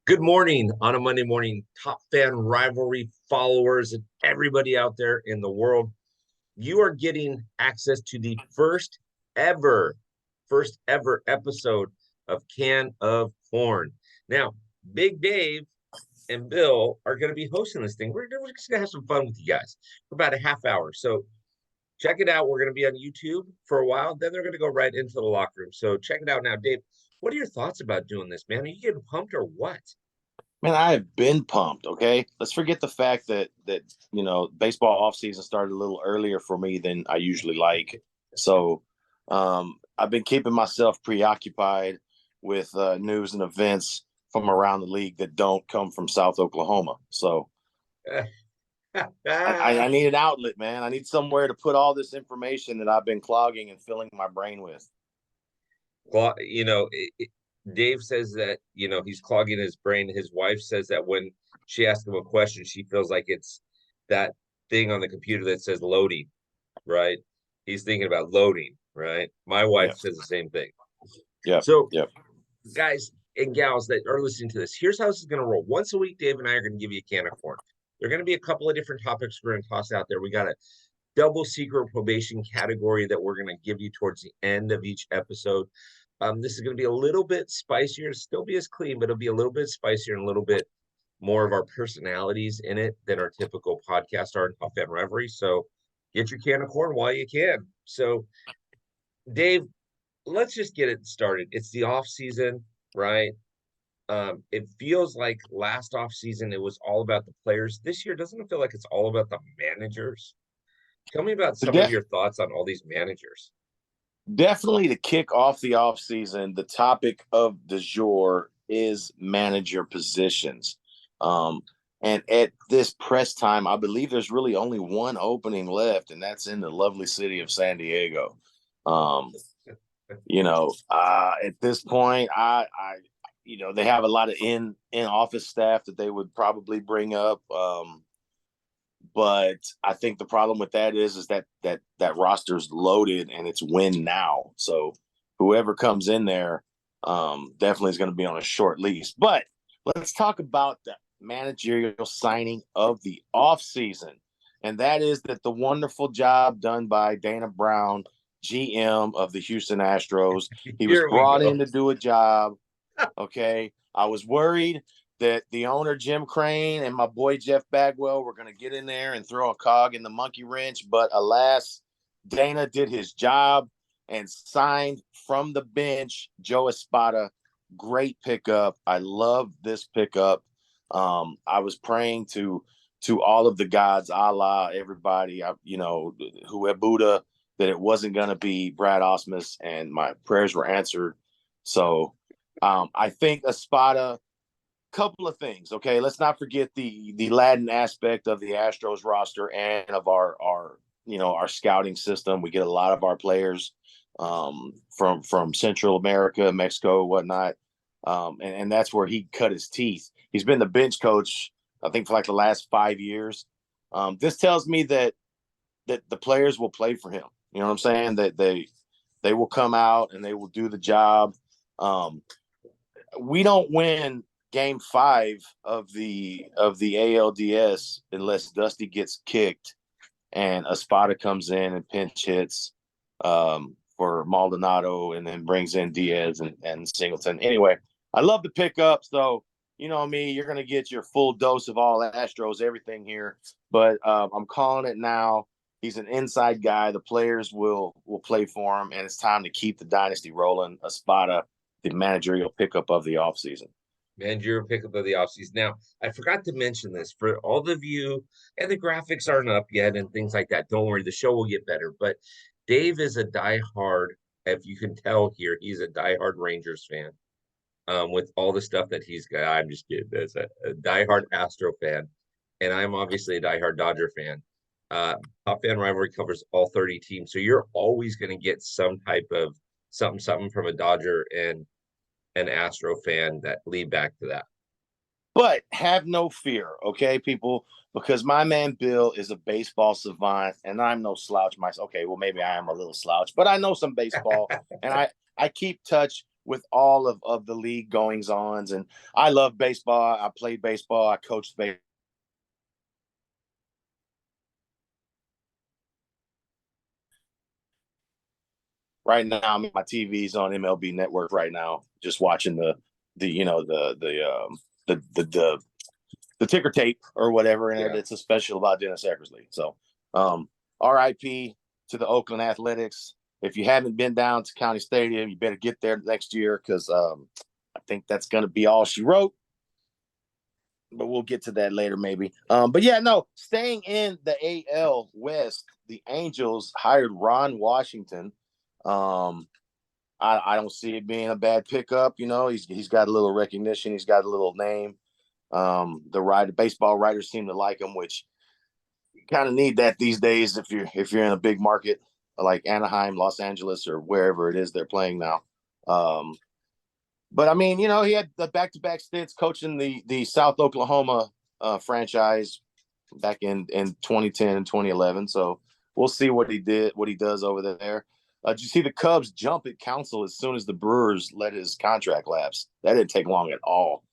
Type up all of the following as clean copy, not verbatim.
Good morning on a Monday morning, Top Fan Rivalry followers and everybody out there in the world. You are getting access to the ever, first ever episode of Can of Corn. Now, Big Dave and Bill are going to be hosting this thing. We're just going to have some fun with you guys for about a half hour. So check it out. We're going to be on YouTube for a while. Then they're going to go right into the locker room. So check it out now. Dave, what are your thoughts about doing this, man? Are you getting pumped or what? Man, I have been pumped. Okay, let's forget the fact that baseball offseason started a little earlier for me than I usually like. So, I've been keeping myself preoccupied with news and events from around the league that don't come from South Oklahoma. So, I need an outlet, man. I need somewhere to put all this information that I've been clogging and filling my brain with. Well, Dave says that, he's clogging his brain. His wife says that when she asks him a question, she feels like it's that thing on the computer that says loading, right? He's thinking about loading, right? My wife says the same thing. Yeah. So, guys and gals that are listening to this, here's how this is going to roll. Once a week, Dave and I are going to give you a can of corn. There are going to be a couple of different topics we're going to toss out there. We got a double secret probation category that we're going to give you towards the end of each episode. This is going to be a little bit spicier, still be as clean, but it'll be a little bit spicier and a little bit more of our personalities in it than our typical podcast are in TopFanRivalry. So get your can of corn while you can. So, Dave, let's just get it started. It's the off season, right? It feels like last off season it was all about the players. This year, doesn't it feel like it's all about the managers? Tell me about some of your thoughts on all these managers. Definitely to kick off the offseason, the topic of du jour is manager positions. And at this press time, I believe there's really only one opening left, and that's in the lovely city of San Diego. At this point, they have a lot of in office staff that they would probably bring up. But I think the problem with that is that roster's loaded and it's win now. So whoever comes in there definitely is going to be on a short leash. But let's talk about the managerial signing of the offseason. And that is that the wonderful job done by Dana Brown, GM of the Houston Astros. He was brought in to do a job. Okay. I was worried that the owner, Jim Crane, and my boy, Jeff Bagwell, were going to get in there and throw a cog in the monkey wrench. But alas, Dana did his job and signed from the bench Joe Espada. Great pickup. I love this pickup. I was praying to all of the gods, Allah, everybody, who Buddha, that it wasn't going to be Brad Osmus, and my prayers were answered. So I think Espada, couple of things. Okay, let's not forget the Latin aspect of the Astros roster and of our scouting system. We get a lot of our players from Central America, Mexico, whatnot, and that's where he cut his teeth. He's been the bench coach, I think, for like the last 5 years. This tells me that the players will play for him. You know what I'm saying? That they will come out and they will do the job. We don't win Game 5 of the ALDS unless Dusty gets kicked and Espada comes in and pinch hits for Maldonado and then brings in Diaz and Singleton. Anyway, I love the pickups, though. You know me, you're going to get your full dose of all Astros, everything here. But I'm calling it now. He's an inside guy. The players will play for him, and it's time to keep the dynasty rolling. Espada, the managerial pickup of the offseason. Managerial pickup of the offseason. Now, I forgot to mention this for all of you, and the graphics aren't up yet and things like that. Don't worry, the show will get better. But Dave is a diehard, if you can tell here, he's a diehard Rangers fan. With all the stuff that he's got, I'm just kidding. As a diehard Astro fan, and I'm obviously a diehard Dodger fan. Top Fan Rivalry covers all 30 teams, so you're always going to get some type of something from a Dodger and an Astro fan that lead back to that. But have no fear, okay, people, because my man Bill is a baseball savant, and I'm no slouch myself. Okay, well, maybe I am a little slouch, but I know some baseball, and I keep touch with all of the league goings ons. And I love baseball. I played baseball. I coached baseball. Right now, my TV's on MLB Network right now, just watching the ticker tape or whatever, and it's a special about Dennis Eckersley. So, RIP to the Oakland Athletics. If you haven't been down to County Stadium, you better get there next year, because I think that's going to be all she wrote. But we'll get to that later, maybe. But yeah, no, staying in the AL West, the Angels hired Ron Washington. I don't see it being a bad pickup. You know, he's got a little recognition. He's got a little name. The baseball writers seem to like him, which you kind of need that these days if you're in a big market like Anaheim, Los Angeles, or wherever it is they're playing now. But I mean, you know, he had the back-to-back stints coaching the South Oklahoma franchise back in 2010 and 2011. So we'll see what he does over there. Did you see the Cubs jump at council as soon as the Brewers let his contract lapse? That didn't take long at all.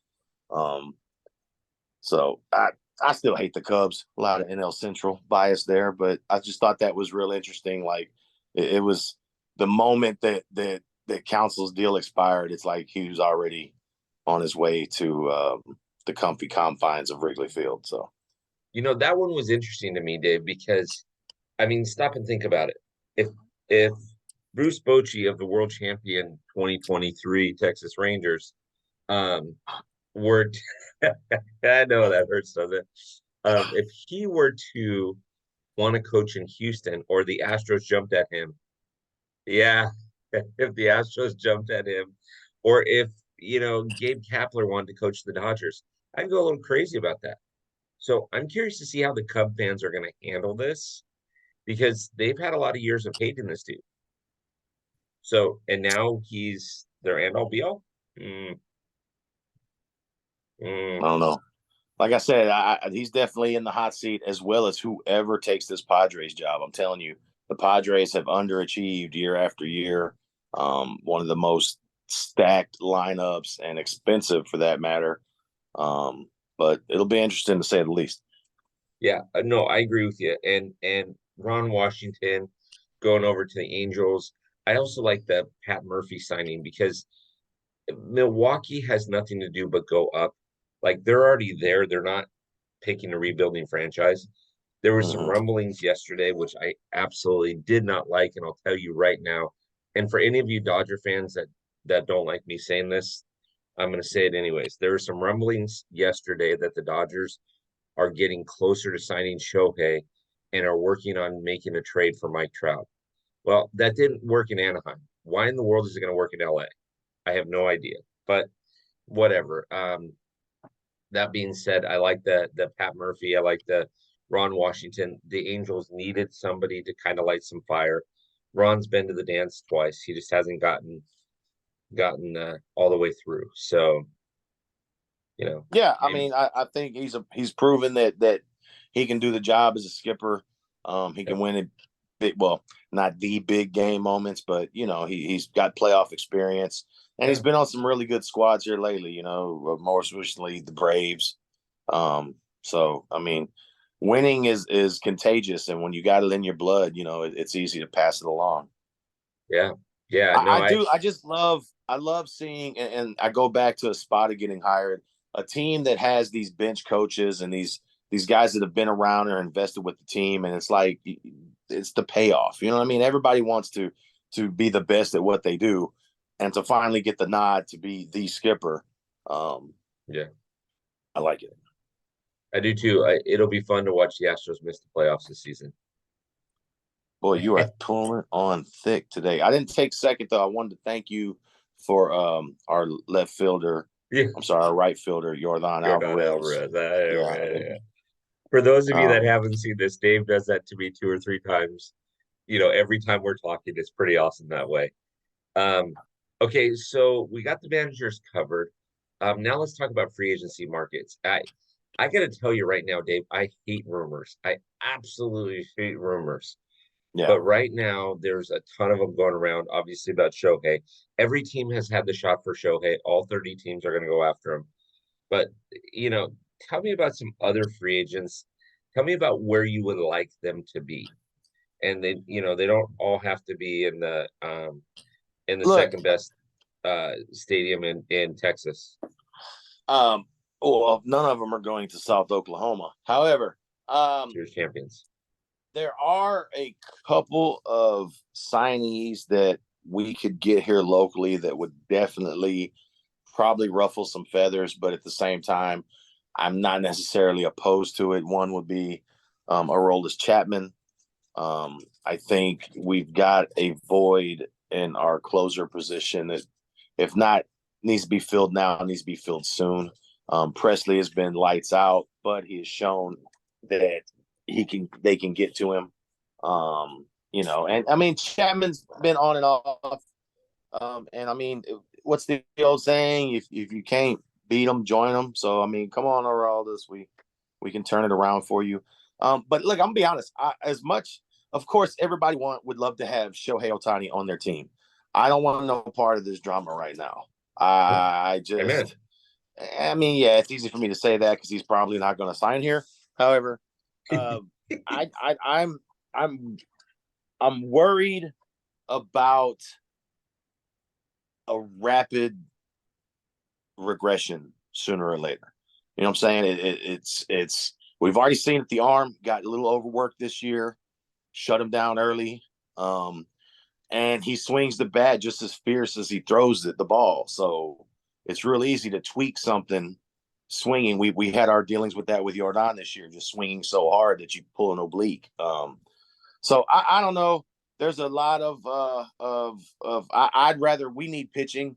So I still hate the Cubs. A lot of NL Central bias there, but I just thought that was real interesting. Like it was the moment that Council's deal expired, it's like he was already on his way to the comfy confines of Wrigley Field. So, You know, that one was interesting to me, Dave, because I mean, stop and think about it. If Bruce Bochy of the world champion 2023 Texas Rangers were I know that hurts, doesn't it? If he were to want to coach in Houston, or the Astros jumped at him, yeah, if the Astros jumped at him, or if, you know, Gabe Kapler wanted to coach the Dodgers, I'd go a little crazy about that. So I'm curious to see how the Cub fans are going to handle this, because they've had a lot of years of hating this dude. So, and now he's their end all be all. I don't know. Like I said, he's definitely in the hot seat, as well as whoever takes this Padres job. I'm telling you, the Padres have underachieved year after year. One of the most stacked lineups, and expensive for that matter. But it'll be interesting to say the least. Yeah, no, I agree with you. And Ron Washington going over to the Angels. I also like the Pat Murphy signing, because Milwaukee has nothing to do but go up. Like, they're already there. They're not picking a rebuilding franchise. There were some rumblings yesterday, which I absolutely did not like, and I'll tell you right now. And for any of you Dodger fans that don't like me saying this, I'm going to say it anyways. There were some rumblings yesterday that the Dodgers are getting closer to signing Shohei and are working on making a trade for Mike Trout. Well, that didn't work in Anaheim. Why in the world is it going to work in LA? I have no idea, but whatever. That being said, I like the Pat Murphy. I like the Ron Washington. The Angels needed somebody to kind of light some fire. Ron's been to the dance twice. He just hasn't gotten all the way through. So, you know, Yeah, I mean, I think he's proven that he can do the job as a skipper. He can win it big, well, not the big game moments, but you know, he's got playoff experience, and he's been on some really good squads here lately. You know, more recently the Braves. So I mean, winning is contagious, and when you got it in your blood, you know, it's easy to pass it along. yeah, yeah. No, I do. I love seeing, and I go back to a spot of getting hired, a team that has these bench coaches and these guys that have been around or invested with the team, and it's like it's the payoff. You know what I mean? Everybody wants to be the best at what they do, and to finally get the nod to be the skipper. Yeah, I like it. I do too. It'll be fun to watch the Astros miss the playoffs this season. Boy, you are pulling on thick today. I didn't take second though. I wanted to thank you for our left fielder. Yeah, I'm sorry, our right fielder, Jordan Jordan Alvarez. Alvarez. Yeah. For those of you that Um, haven't seen this, Dave does that to me 2 or 3 times. You know, every time we're talking, it's pretty awesome that way. Um, okay, so we got the managers covered. Now let's talk about free agency markets. I got to tell you right now, Dave, I hate rumors. I absolutely hate rumors. Yeah. But right now, there's a ton of them going around, obviously, about Shohei. Every team has had the shot for Shohei. All 30 teams are going to go after him. But, you know, tell me about some other free agents. Tell me about where you would like them to be. And they, you know, they don't all have to be in the Look, second best stadium in Texas. um, well, none of them are going to South Oklahoma. However, Cheers, champions. there are a couple of signees that we could get here locally that would definitely probably ruffle some feathers, but at the same time, I'm not necessarily opposed to it. One would be Aroldis Chapman. I think we've got a void in our closer position that, if not needs to be filled now, needs to be filled soon. Presley has been lights out, but he has shown that they can get to him. You know, and I mean Chapman's been on and off. And I mean, what's the old saying? If you can't beat them, join them. So I mean, come on, Aroldis, we can turn it around for you. But look, I'm gonna be honest. As much, of course, everybody would love to have Shohei Ohtani on their team. I don't want no part of this drama right now. I Amen. just, I mean, yeah, it's easy for me to say that because he's probably not going to sign here. However, uh, I'm I'm I'm worried about a rapid regression sooner or later. You know what I'm saying? It's we've already seen it. The arm got a little overworked this year, shut him down early, and he swings the bat just as fierce as he throws the ball. So it's real easy to tweak something swinging. We had our dealings with that with Jordan this year, just swinging so hard that you pull an oblique. So I don't know. There's a lot I'd rather we need pitching.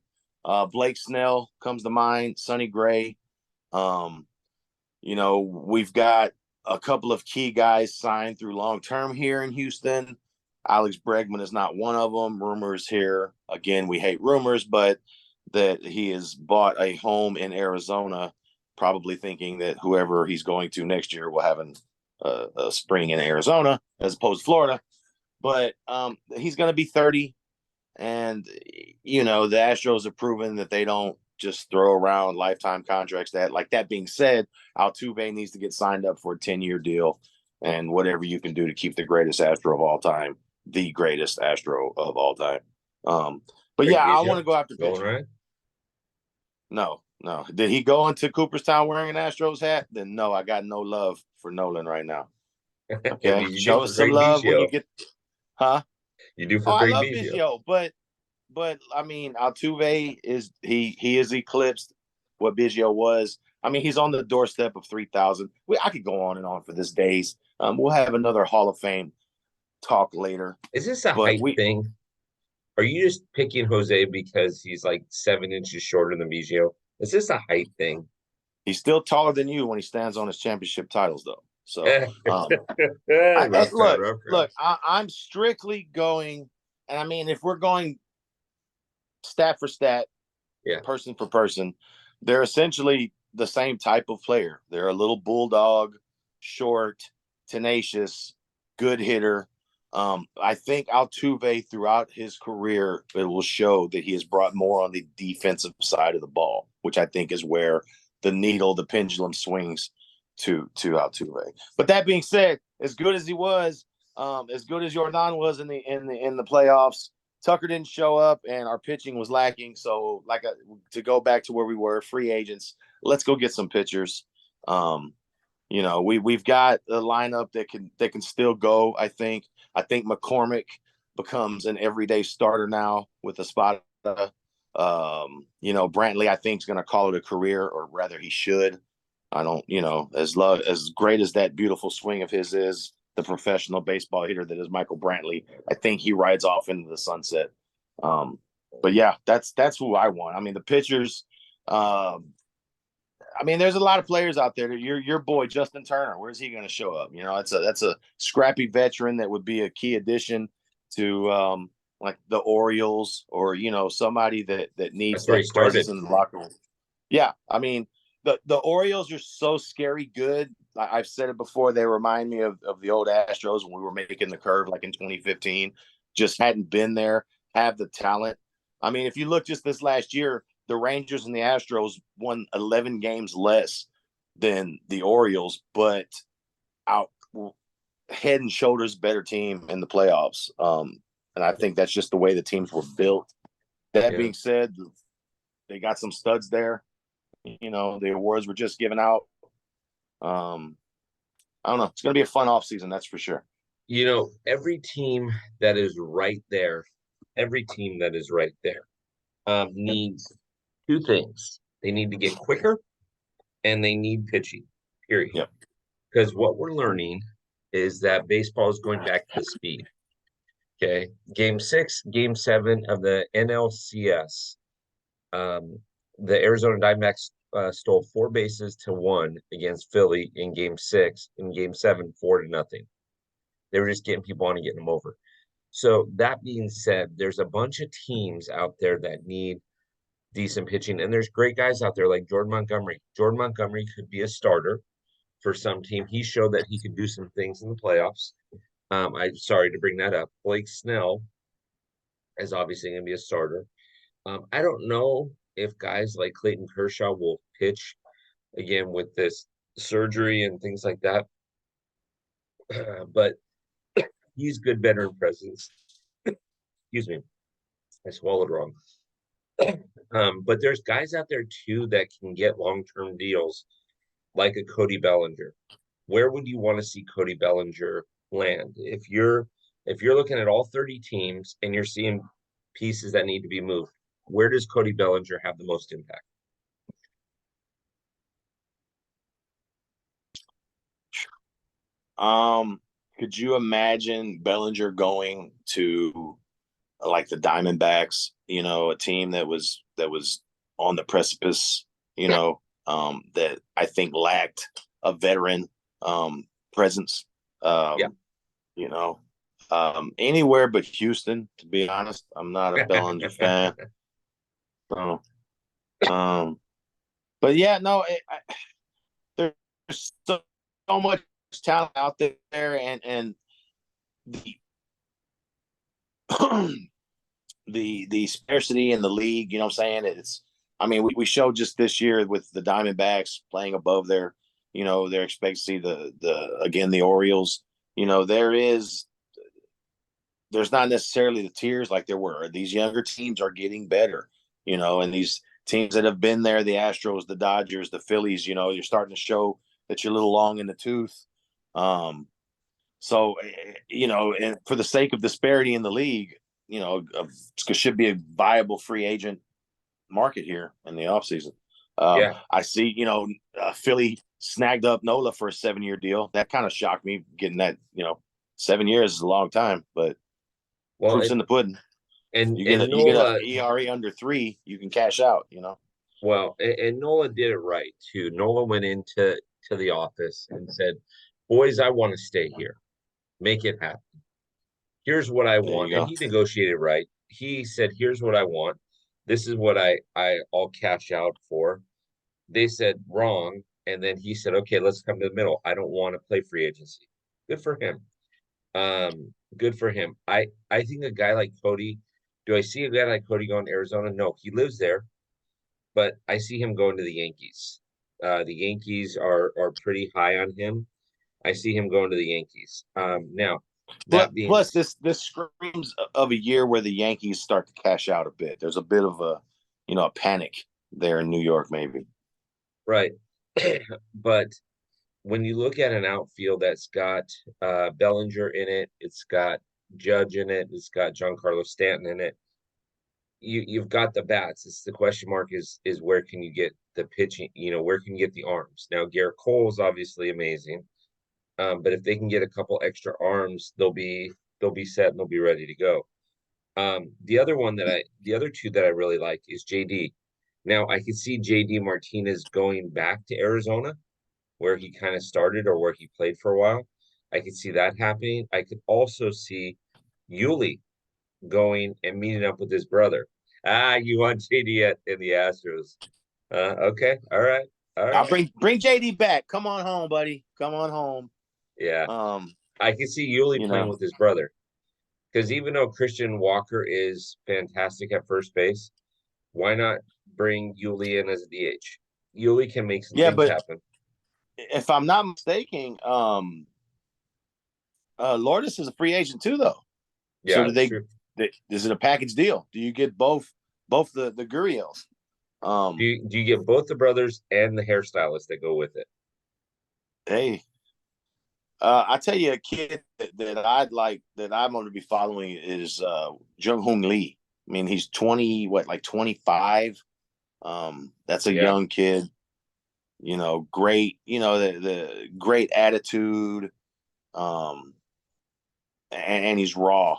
Blake Snell comes to mind. Sonny Gray. Um, you know, we've got a couple of key guys signed through long term here in Houston. Alex Bregman is not one of them. Rumors here again. We hate rumors, but that he has bought a home in Arizona, probably thinking that whoever he's going to next year will have a spring in Arizona as opposed to Florida. But he's going to be 30, and you know the Astros have proven that they don't just throw around lifetime contracts. That being said, Altuve needs to get signed up for a 10-year deal, and whatever you can do to keep the greatest Astro of all time, the greatest Astro of all time. But Craig yeah, I Biggio, want to go after going pitching. right. No. Did he go into Cooperstown wearing an Astros hat? Then no, I got no love for Nolan right now. Okay, You do show for us some Craig love when you Biggio. get, huh? You do Oh, for I Craig love Biggio. Biggio, but I mean, Altuve is he is eclipsed what Biggio was. I mean, he's on the doorstep of 3,000. I could go on and on for this days. We'll have another Hall of Fame talk later, Is this a but height thing? Are you just picking Jose because he's like 7 inches shorter than Biggio? Is this a height thing? he's still taller than you when he stands on his championship titles, though. So, Rough crowd, look, rough crowd. I'm strictly going, and I mean, if we're going stat for stat, Yeah, person for person, they're essentially the same type of player. They're a little bulldog, short, tenacious, good hitter. I think Altuve throughout his career, it will show that he has brought more on the defensive side of the ball, which I think is where the pendulum swings to Altuve. But that being said, as good as he was, as good as Jordan was in the playoffs, Tucker didn't show up, and our pitching was lacking. So, to go back to where we were, free agents, let's go get some pitchers. You know, we've got a lineup that can still go. I think McCormick becomes an everyday starter now with a spot. You know, Brantley I think is going to call it a career, or rather he should. I don't, you know, as great as that beautiful swing of his is, the professional baseball hitter that is Michael Brantley, I think he rides off into the sunset. But yeah, that's who I want. I mean, the pitchers. I mean, there's a lot of players out there. Your boy Justin Turner, where's he going to show up? You know, that's a scrappy veteran that would be a key addition to like the Orioles, or you know, somebody that needs that's where he that presence started. in the locker room. Yeah, I mean, the Orioles are so scary good. I've said it before. They remind me of the old Astros when we were making the curve, like in 2015. Just hadn't been there, have the talent. I mean, if you look just this last year, the Rangers and the Astros won 11 games less than the Orioles, but out head and shoulders better team in the playoffs. And I think that's just the way the teams were built. That being said, they got some studs there. You know, the awards were just given out. I don't know. It's going to be a fun offseason, that's for sure. You know, every team that is right there, needs two things. They need to get quicker and they need pitching, period. Yep. Because what we're learning is that baseball is going back to speed. Okay. Game 6, Game 7 of the NLCS. The Arizona Diamondbacks stole 4 bases to 1 against Philly in Game 6. In Game 7, 4-0. They were just getting people on and getting them over. So that being said, there's a bunch of teams out there that need decent pitching, and there's great guys out there like Jordan Montgomery. Jordan Montgomery could be a starter for some team. He showed that he could do some things in the playoffs. I'm sorry to bring that up. Blake Snell is obviously going to be a starter. I don't know if guys like Clayton Kershaw will pitch again with this surgery and things like that. But he's good veteran presence. Excuse me. I swallowed wrong. But there's guys out there too that can get long-term deals like a Cody Bellinger. Where would you want to see Cody Bellinger land? If you're looking at all 30 teams and you're seeing pieces that need to be moved, where does Cody Bellinger have the most impact? Could you imagine Bellinger going to like the Diamondbacks, you know, a team that was on the precipice, you know, that I think lacked a veteran presence. You know, anywhere but Houston, to be honest. I'm not a Bellinger fan. So, but yeah, no, there's so much talent out there, and the the scarcity in the league. You know what I'm saying? It's, I mean, we showed just this year with the Diamondbacks playing above their, you know, their expectancy. The Orioles. You know, there's not necessarily the tiers like there were. These younger teams are getting better. You know, and these teams that have been there, the Astros, the Dodgers, the Phillies. You know, you're starting to show that you're a little long in the tooth. So, you know, and for the sake of disparity in the league, you know, it should be a viable free agent market here in the offseason. I see, you know, Philly snagged up Nola for a 7-year deal. That kind of shocked me, getting that, you know, 7 years is a long time, but proof's in the pudding. And you get Nola, an ERA under 3, you can cash out, you know. Well, and Nola did it right too. Nola went into the office and said, "Boys, I want to stay here. Make it happen. Here's what I want." And he negotiated right. He said, "Here's what I want. This is what I'll cash out for." They said wrong, and then he said, "Okay, let's come to the middle. I don't want to play free agency." Good for him. Good for him. I think a guy like Cody. Do I see a guy like Cody going to Arizona? No, he lives there, but I see him going to the Yankees. The Yankees are pretty high on him. I see him going to the Yankees. Now, that being plus this screams of a year where the Yankees start to cash out a bit. There's a bit of a, you know, a panic there in New York, maybe. Right. But when you look at an outfield that's got Bellinger in it, it's got Judge in it, it's got Giancarlo Stanton in it, you've got the bats. It's the question mark is where can you get the pitching? You know, where can you get the arms? Now, Garrett Cole is obviously amazing, but if they can get a couple extra arms, they'll be set and they'll be ready to go. The other two that I really like is JD. Now, I could see JD Martinez going back to Arizona, where he kind of started or where he played for a while. I could see that happening. I could also see Yuli going and meeting up with his brother. You want JD in the Astros? Okay, all right. All I'll right. bring JD back. Come on home, buddy. Come on home. Yeah. Um, I can see Yuli you playing know, with his brother. Because even though Christian Walker is fantastic at first base, why not bring Yuli in as a DH? Yuli can make some yeah, things but happen. if I'm not mistaken, Lourdes is a free agent too, though. So Yeah, do that's true. is it a package deal? Do you get both the Guriels? Do you get both the brothers and the hairstylist that go with it? Hey, I tell you, a kid that I'd like that I'm going to be following is Jung Hoon Lee. I mean, he's 20, what, like 25. That's a Yeah. young kid. Great. The great attitude. Um, and he's raw.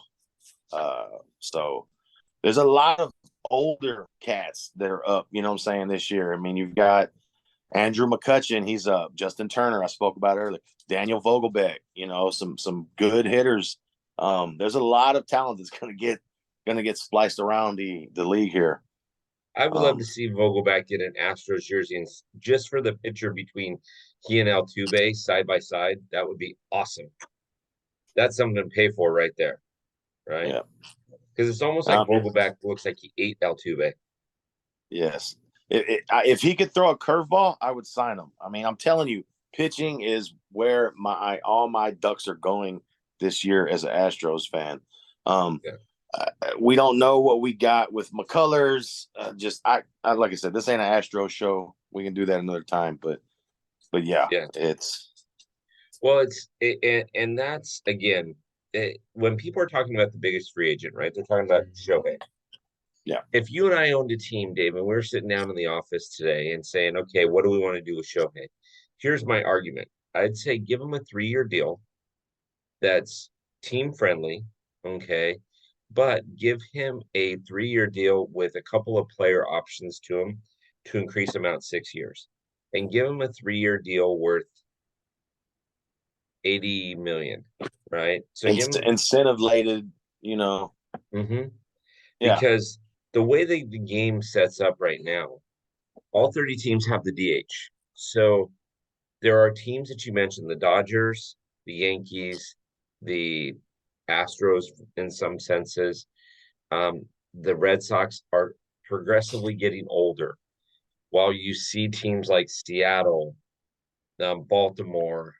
So there's a lot of older cats that are up. You know what I'm saying, this year. I mean, you've got Andrew McCutcheon, he's up. Justin Turner, I spoke about earlier. Daniel Vogelbeck, some good hitters. There's a lot of talent that's gonna get spliced around the league here. I would love Um, to see Vogelback get an Astros jersey and just for the picture between he and Altuve side by side. That would be awesome. That's something to pay for right there, right? yeah. Because it's almost like Vogelback looks like he ate Altuve. Yes. If he could throw a curveball, I would sign him. I mean, I'm telling you, pitching is where all my ducks are going this year as an Astros fan. Um, Yeah. we don't know what we got with McCullers. I like I said, this ain't an Astros show. We can do that another time, but yeah, Yeah. it's Well, and that's again, when people are talking about the biggest free agent, right? They're talking about Shohei. yeah, If you and I owned a team, Dave, and we were sitting down in the office today and saying, okay, what do we want to do with Shohei? Here's my argument. I'd say give him a 3-year deal that's team friendly, okay, but give him a 3-year deal with a couple of player options to him to increase him out 6 years, and give him a 3-year deal worth 80 million, right? So give him, incentive laden. You know, mhm. yeah, Because the way the game sets up right now, all 30 teams have the DH. So there are teams that you mentioned, the Dodgers, the Yankees, the Astros in some senses. Um, the Red Sox are progressively getting older, while you see teams like Seattle, Baltimore,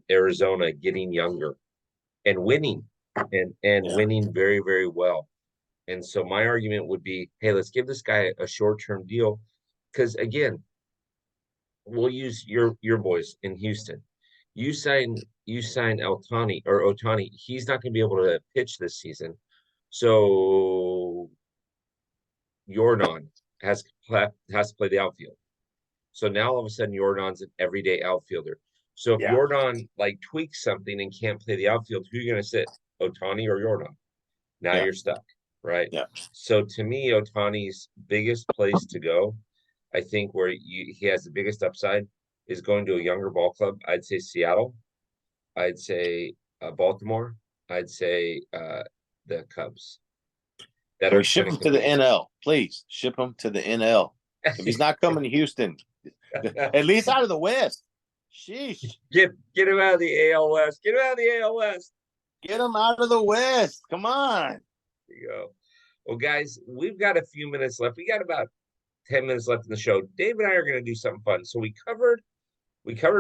Arizona getting younger and winning and yeah. winning very, very well. And so my argument would be, hey, let's give this guy a short-term deal. Because again, we'll use your boys in Houston. You sign Otani. He's not going to be able to pitch this season. So Jordan has to play the outfield. So now all of a sudden Jordan's an everyday outfielder. So if Yeah. Jordan like tweaks something and can't play the outfield, who are you going to sit? Otani or Jordan? Now Yeah. you're stuck, right? Yeah. So to me, Otani's biggest place to go, I think where he has the biggest upside is going to a younger ball club. I'd say Seattle. I'd say Baltimore. I'd say the Cubs that Can we are ship going to him to the compete. NL? Please ship him to the NL. If he's not coming to Houston, at least out of the West. Sheesh. Get him out of the AL West. Get him out of the AL West. Get him out of the West. Come on. There you go. Well, guys, we've got a few minutes left. We got about 10 minutes left in the show. Dave and I are going to do something fun. So we covered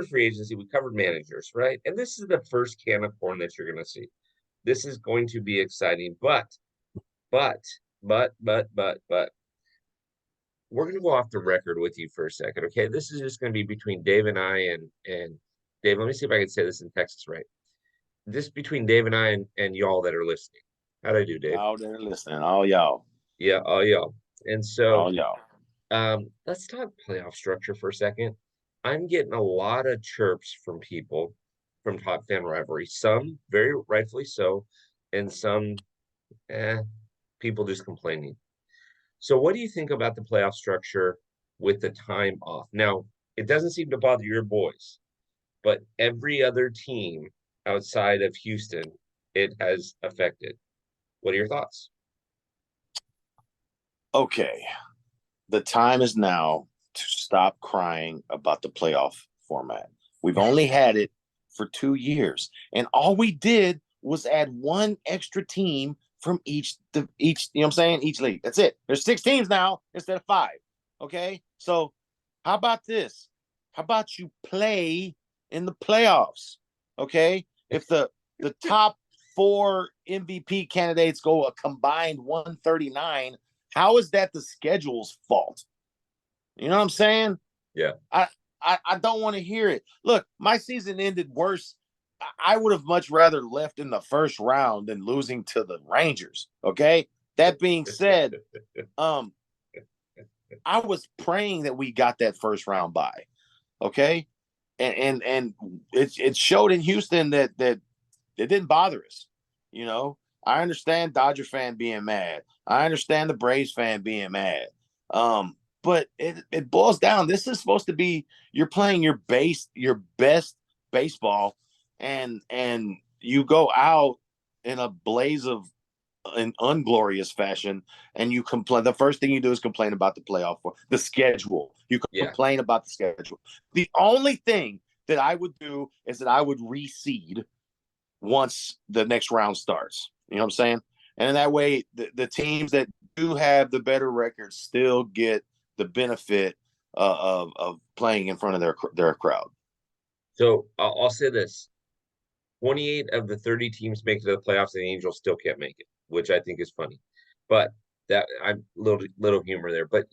free agency, we covered managers, right? And this is the first can of corn that you're going to see. This is going to be exciting, but, but, we're going to go off the record with you for a second, okay? This is just going to be between Dave and I and Dave. Let me see if I can say this in Texas right. This between Dave and I and y'all that are listening. How'd I do, Dave? Y'all there listening. All y'all. Yeah, all y'all. And so All y'all. let's talk playoff structure for a second. I'm getting a lot of chirps from people from Top Fan Rivalry. Some very rightfully so, and some people just complaining. So, what do you think about the playoff structure with the time off? Now, it doesn't seem to bother your boys, but every other team outside of Houston, it has affected. What are your thoughts? Okay. The time is now. to stop crying about the playoff format. We've only had it for 2 years, and all we did was add one extra team from each, you know what I'm saying, each league. That's it. There's 6 teams now instead of 5. Okay, so how about this? How about you play in the playoffs? Okay, if the top 4 MVP candidates go a combined 139, how is that the schedule's fault? You know what I'm saying? Yeah. I don't want to hear it. Look, my season ended worse. I would have much rather left in the first round than losing to the Rangers. Okay. That being said, I was praying that we got that first round bye. Okay. And it showed in Houston that it didn't bother us. You know, I understand Dodger fan being mad. I understand the Braves fan being mad. But it boils down. This is supposed to be, you're playing your best baseball, and you go out in a blaze of an unglorious fashion, and you complain. The first thing you do is complain about the playoff for the schedule. You complain about the schedule. The only thing that I would do is that I would reseed once the next round starts. You know what I'm saying? And that way, the teams that do have the better records still get the benefit of playing in front of their crowd. So I'll say this: 28 of the 30 teams make it to the playoffs, and the Angels still can't make it, which I think is funny. But that I'm little humor there. But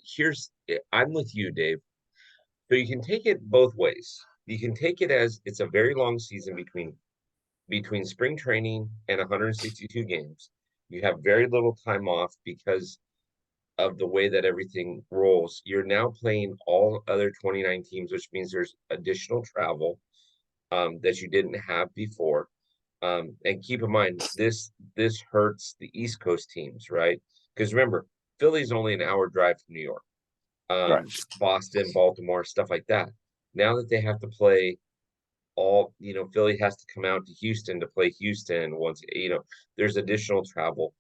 I'm with you, Dave. So you can take it both ways. You can take it as it's a very long season between spring training and 162 games. You have very little time off because of the way that everything rolls. You're now playing all other 29 teams, which means there's additional travel that you didn't have before. And keep in mind, this hurts the East Coast teams, right? Because remember, Philly's only an hour drive from New York, Right. Boston, Baltimore, stuff like that. Now that they have to play Philly has to come out to Houston to play Houston once, there's additional travel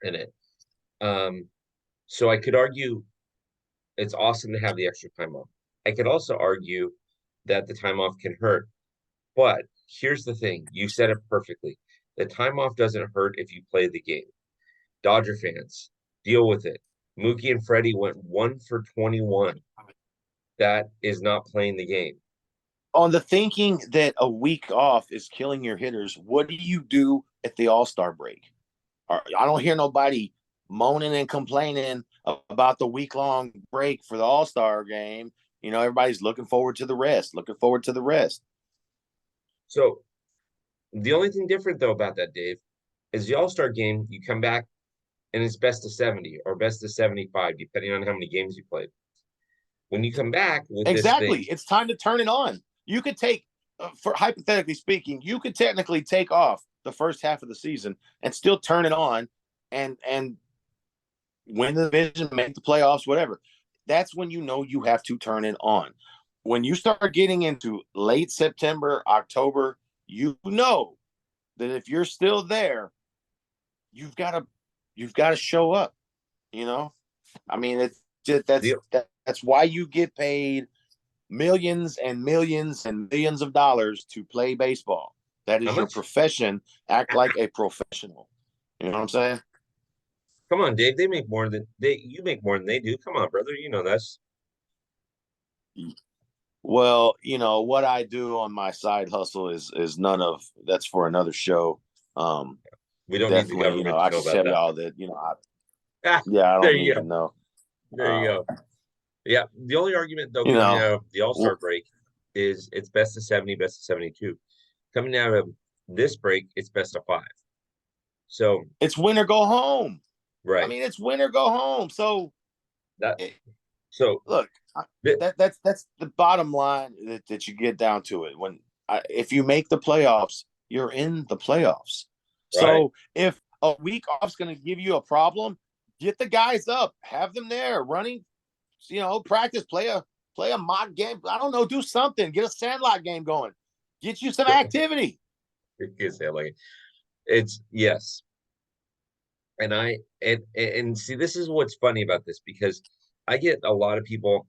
in it. So I could argue it's awesome to have the extra time off. I could also argue that the time off can hurt. But here's the thing, you said it perfectly. The time off doesn't hurt if you play the game. Dodger fans, deal with it. Mookie and Freddie went 1 for 21. That is not playing the game. On the thinking that a week off is killing your hitters, what do you do at the All-Star break? I don't hear nobody moaning and complaining about the week-long break for the All-Star game. You know, everybody's looking forward to the rest. So the only thing different, though, about that, Dave, is the All-Star game, you come back and it's best of 70 or best of 75, depending on how many games you played. When you come back with this thing, it's time to turn it on. You could take, for hypothetically speaking, you could technically take off the first half of the season and still turn it on and win the division, make the playoffs, whatever. That's when you know you have to turn it on. When you start getting into late September, October, you know that if you're still there, you've got to show up. You know, I mean, it's just, that's why you get paid millions and millions and millions of dollars to play baseball. That is your profession. Act like a professional. You know what I'm saying? Come on, Dave. You make more than they do. Come on, brother. You know that's. Well, you know what I do on my side hustle is none of that's for another show. We don't need the government to know I can about tell that. y'all that I There don't you need go. to know. There you go. Yeah, the only argument though coming out of the All-Star break is it's best of 70, best of 72. Coming out of this break, it's best of 5. So it's win or go home. Right. I mean, it's win or go home. So look, that's the bottom line that you get down to it. If you make the playoffs, you're in the playoffs. Right. So if a week off is going to give you a problem, get the guys up, have them there running, practice, play a mock game. I don't know, do something, get a sandlot game going, get you some activity. It's yes. And see, this is what's funny about this, because I get a lot of people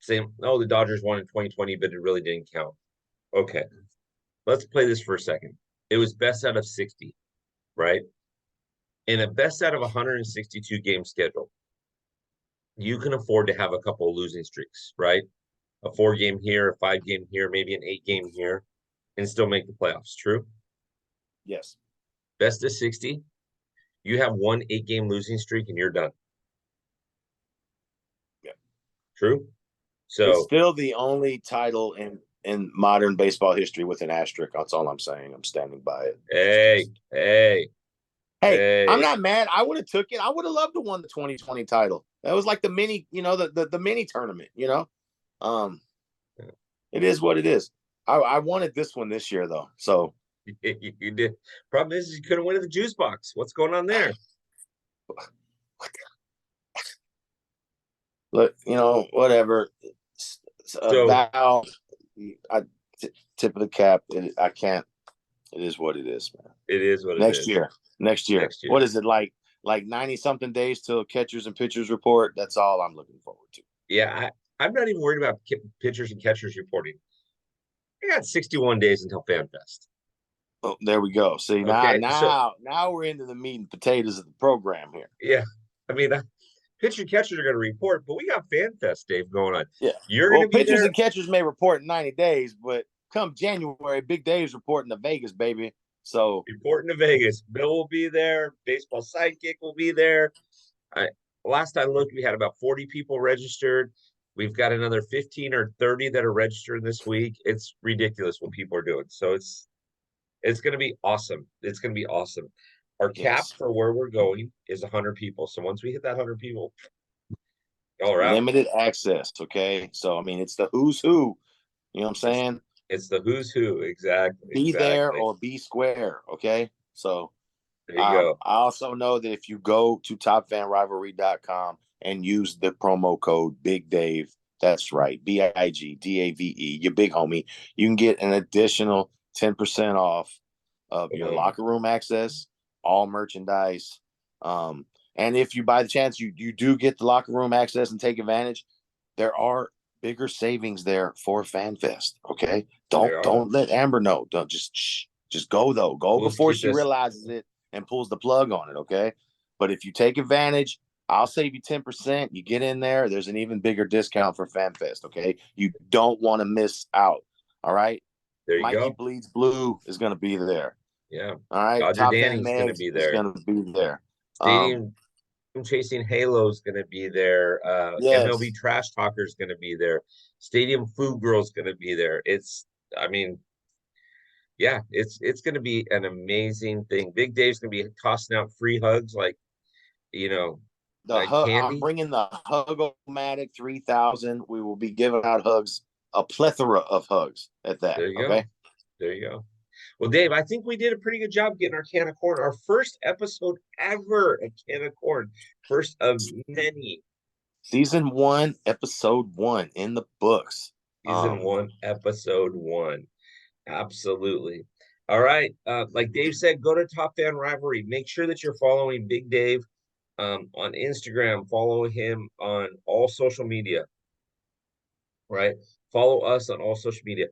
saying, oh, the Dodgers won in 2020, but it really didn't count. Okay, let's play this for a second. It was best out of 60, right? In a best out of 162 game schedule, you can afford to have a couple of losing streaks, right? A 4 game here, a 5 game here, maybe an 8 game here, and still make the playoffs. True? Yes. Best of 60, you have one 8 game losing streak and you're done. Yeah. True? It's So, still the only title in modern baseball history with an asterisk. That's all I'm saying. I'm standing by it. hey, Hey, I'm hey. not mad. I would have took it. I would have loved to won the 2020 title. That was like the mini, the mini tournament. Um, it is what it is. I wanted this one this year though. So You did. Problem is, you couldn't win at the juice box. What's going on there? look, whatever. So, Val, I tip of the cap. I can't. It is what it is, man. it is what it Next is. year. Next year. Next What year. is it like 90 something days till catchers and pitchers report? That's all I'm looking forward to. Yeah, I'm not even worried about pitchers and catchers reporting. I got 61 days until FanFest. Oh, there we go. See, now Okay, so now we're into the meat and potatoes of the program here. yeah, I mean, pitchers and catchers are going to report, but we got FanFest, Dave, going on. Yeah. You're going Well, to be pitchers there. and catchers may report in 90 days, but come January, Big Dave's reporting to Vegas, baby. So Reporting to Vegas. Bill will be there. Baseball sidekick will be there. I last I looked, we had about 40 people registered. We've got another 15 or 30 that are registering this week. It's ridiculous what people are doing. So it's going to be awesome. It's going to be awesome. Our cap yes, for where we're going is 100 people. So once we hit that 100 people, y'all are out. limited access. Okay. So, I mean, it's the who's who. You know what I'm It's saying? it's the who's who. Exactly. Be there Exactly. or be square. Okay. So, There you go. I also know that if you go to topfanrivalry.com and use the promo code Big Dave, that's right, BIGDAVE, your big homie, you can get an additional 10% off of your locker room access, all merchandise. And if you, by the chance, you do get the locker room access and take advantage, there are bigger savings there for FanFest. Okay, There are. don't let Amber know. Don't just go though. Go Let's before keep she this. realizes it and pulls the plug on it. Okay, but if you take advantage, I'll save you 10%. You get in there. There's an even bigger discount for FanFest. Okay, you don't want to miss out. All right. There you Mikey go. Bleeds Blue is going to be there. Yeah. All right. Dodger Top Fan Danny's going to Megs be is there. going to be there. Stadium Chasing Halo is going to be there. MLB Yes. Trash Talker is going to be there. Stadium Food Girl is going to be there. I mean, yeah, it's going to be an amazing thing. Big Dave's going to be tossing out free hugs you know, The like hug. I'm candy. bringing the Hugomatic 3000. We will be giving out hugs, a plethora of hugs at that. There you go. Okay. There you go. Well, Dave, I think we did a pretty good job getting our can of corn. Our first episode ever of Can of Corn. First of many. Season 1, episode 1 in the books. Season 1, episode 1. Absolutely. All right. Like Dave said, go to Top Fan Rivalry. Make sure that you're following Big Dave on Instagram. Follow him on all social media, right? Follow us on all social media.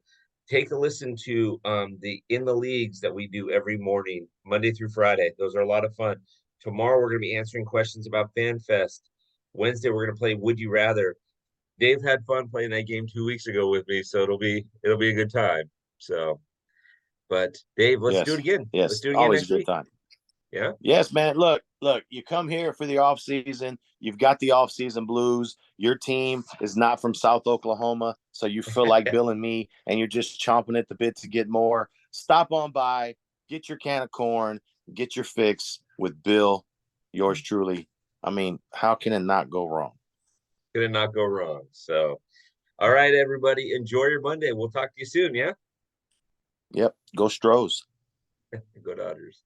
Take a listen to the In the Leagues that we do every morning, Monday through Friday. Those are a lot of fun. Tomorrow we're going to be answering questions about FanFest. Wednesday we're going to play Would You Rather. Dave had fun playing that game 2 weeks ago with me, so it'll be a good time. So, but Dave, let's do it Yes. again. Let's Yes. do it again Always a next good week. time. Yeah. Yes, man. Look, you come here for the off season. You've got the off season blues. Your team is not from South Oklahoma, so you feel like Bill and me, and you're just chomping at the bit to get more. Stop on by, get your can of corn, get your fix with Bill, yours truly. I mean, how can it not go wrong? Gonna not go wrong. So, all right, everybody, enjoy your Monday. We'll talk to you soon. Yeah. Yep. Go Stros. Go Dodgers.